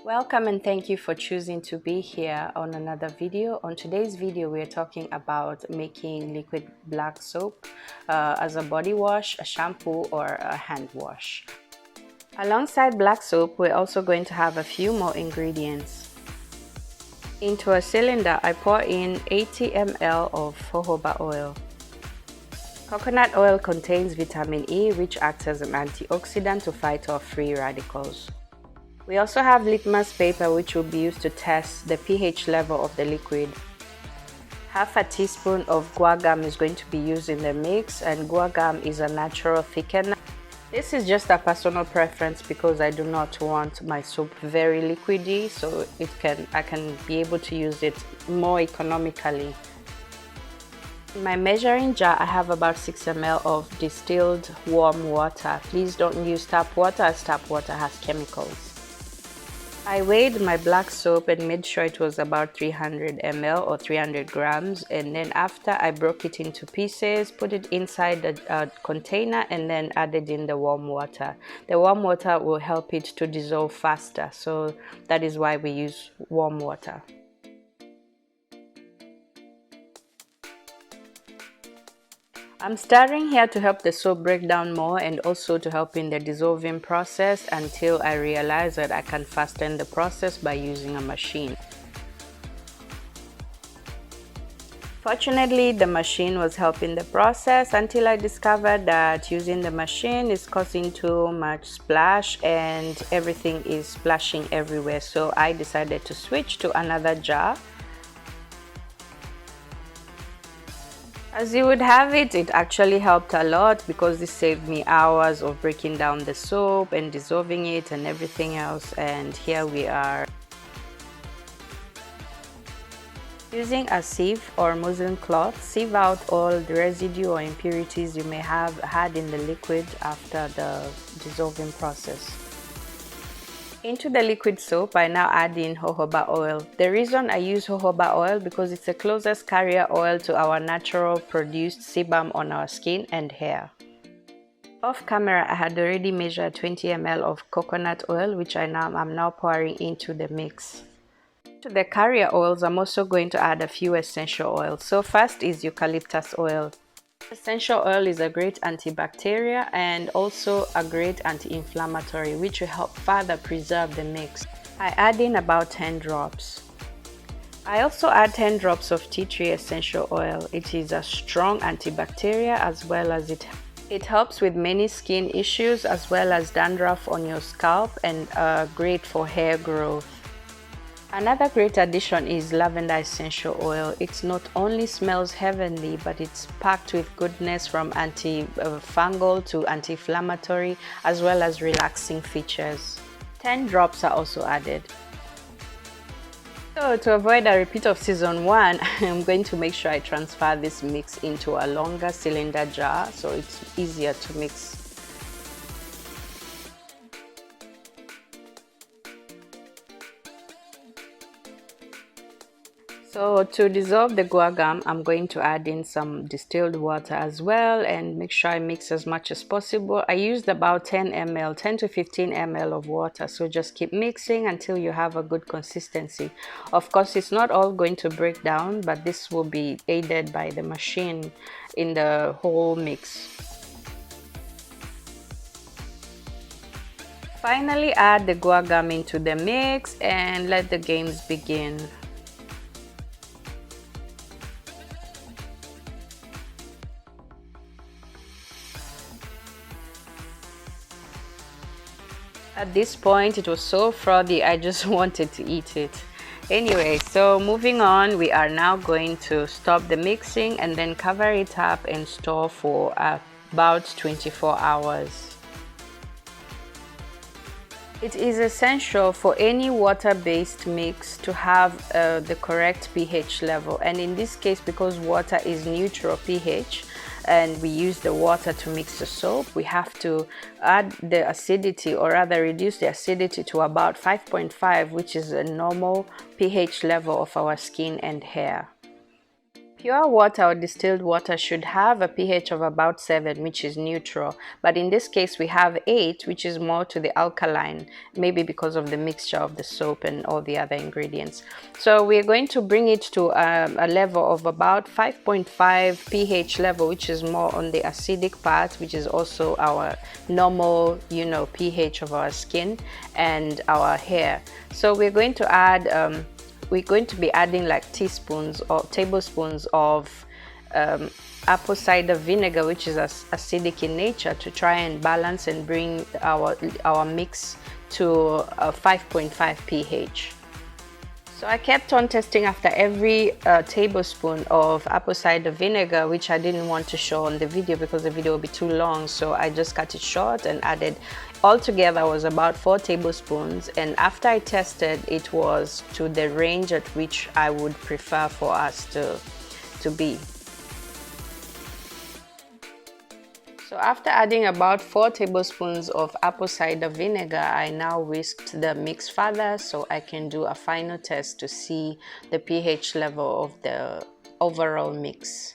Welcome and thank you for choosing to be here on another video. On today's video, we are talking about making liquid black soap as a body wash, a shampoo, or a hand wash. Alongside black soap, we're also going to have a few more ingredients. Into a cylinder, I pour in 80 ml of jojoba oil. Coconut oil contains vitamin E, which acts as an antioxidant to fight off free radicals. We also have litmus paper, which will be used to test the pH level of the liquid. Half a teaspoon of guava is going to be used in the mix, and guava is a natural thickener. This is just a personal preference because I do not want my soap very liquidy, so I can be able to use it more economically. In my measuring jar, I have about 6 ml of distilled warm water. Please don't use tap water, as tap water has chemicals. I weighed my black soap and made sure it was about 300 ml or 300 grams, and then after I broke it into pieces, put it inside the container, and then added in the warm water. The warm water will help it to dissolve faster, so that is why we use warm water. I'm stirring here to help the soap break down more and also to help in the dissolving process until I realize that I can fasten the process by using a machine. Fortunately, the machine was helping the process until I discovered that using the machine is causing too much splash and everything is splashing everywhere. So I decided to switch to another jar. As you would have it, it actually helped a lot because this saved me hours of breaking down the soap and dissolving it and everything else, and here we are. Using a sieve or muslin cloth, sieve out all the residue or impurities you may have had in the liquid after the dissolving process. Into the liquid soap, I now add in jojoba oil. The reason I use jojoba oil because it's the closest carrier oil to our natural produced sebum on our skin and hair. Off camera, I had already measured 20 ml of coconut oil, which I'm now pouring into the mix. To the carrier oils, I'm also going to add a few essential oils. So first is eucalyptus oil. Essential oil is a great antibacterial and also a great anti-inflammatory, which will help further preserve the mix. I add in about 10 drops. I also add 10 drops of tea tree essential oil. It is a strong antibacterial as well as it helps with many skin issues as well as dandruff on your scalp, and great for hair growth. Another great addition is lavender essential oil. It not only smells heavenly, but it's packed with goodness from anti-fungal to anti-inflammatory as well as relaxing features. 10 drops are also added. So to avoid a repeat of season 1, I'm going to make sure I transfer this mix into a longer cylinder jar so it's easier to mix. So to dissolve the guava, I'm going to add in some distilled water as well and make sure I mix as much as possible. I used about 10 to 15 ml of water, so just keep mixing until you have a good consistency. Of course, it's not all going to break down, but this will be aided by the machine in the whole mix. Finally, add the guava into the mix and let the games begin. At this point, it was so frothy, I just wanted to eat it. Anyway, so moving on, we are now going to stop the mixing and then cover it up and store for about 24 hours. It is essential for any water-based mix to have the correct pH level, and in this case, because water is neutral pH and we use the water to mix the soap, we have to add the acidity, or rather reduce the acidity to about 5.5, which is a normal pH level of our skin and hair. Pure water or distilled water should have a pH of about 7, which is neutral. But in this case, we have 8, which is more to the alkaline, maybe because of the mixture of the soap and all the other ingredients. So we're going to bring it to a level of about 5.5 pH level, which is more on the acidic part, which is also our normal, pH of our skin and our hair. So we're going to add we're going to be adding like teaspoons or tablespoons of apple cider vinegar, which is acidic in nature, to try and balance and bring our mix to a 5.5 pH. So I kept on testing after every tablespoon of apple cider vinegar, which I didn't want to show on the video because the video would be too long, so I just cut it short and added altogether was about 4 tablespoons. And after I tested, it was to the range at which I would prefer for us to be. So after adding about 4 tablespoons of apple cider vinegar, I now whisked the mix further so I can do a final test to see the pH level of the overall mix.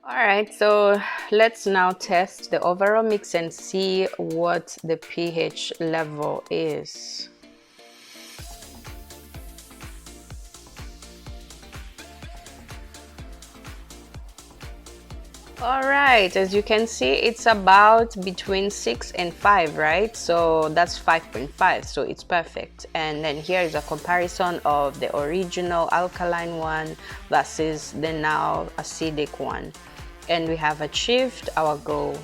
Alright, so let's now test the overall mix and see what the pH level is. Alright, as you can see, it's about between 6 and 5, right? So that's 5.5, so it's perfect. And then here is a comparison of the original alkaline one versus the now acidic one. And we have achieved our goal.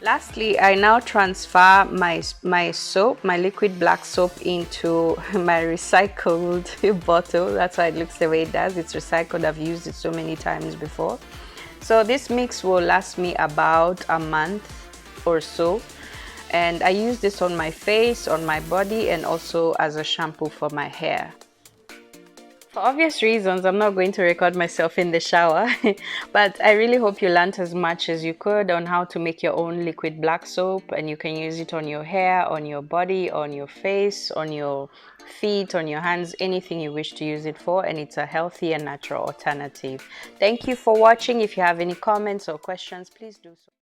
Lastly, I now transfer my soap, my liquid black soap, into my recycled bottle. That's why it looks the way it does. It's recycled. I've used it so many times before. So this mix will last me about a month or so. And I use this on my face, on my body, and also as a shampoo for my hair. For obvious reasons, I'm not going to record myself in the shower, but I really hope you learned as much as you could on how to make your own liquid black soap, and you can use it on your hair, on your body, on your face, on your feet, on your hands, anything you wish to use it for, and it's a healthy and natural alternative. Thank you for watching. If you have any comments or questions, please do so.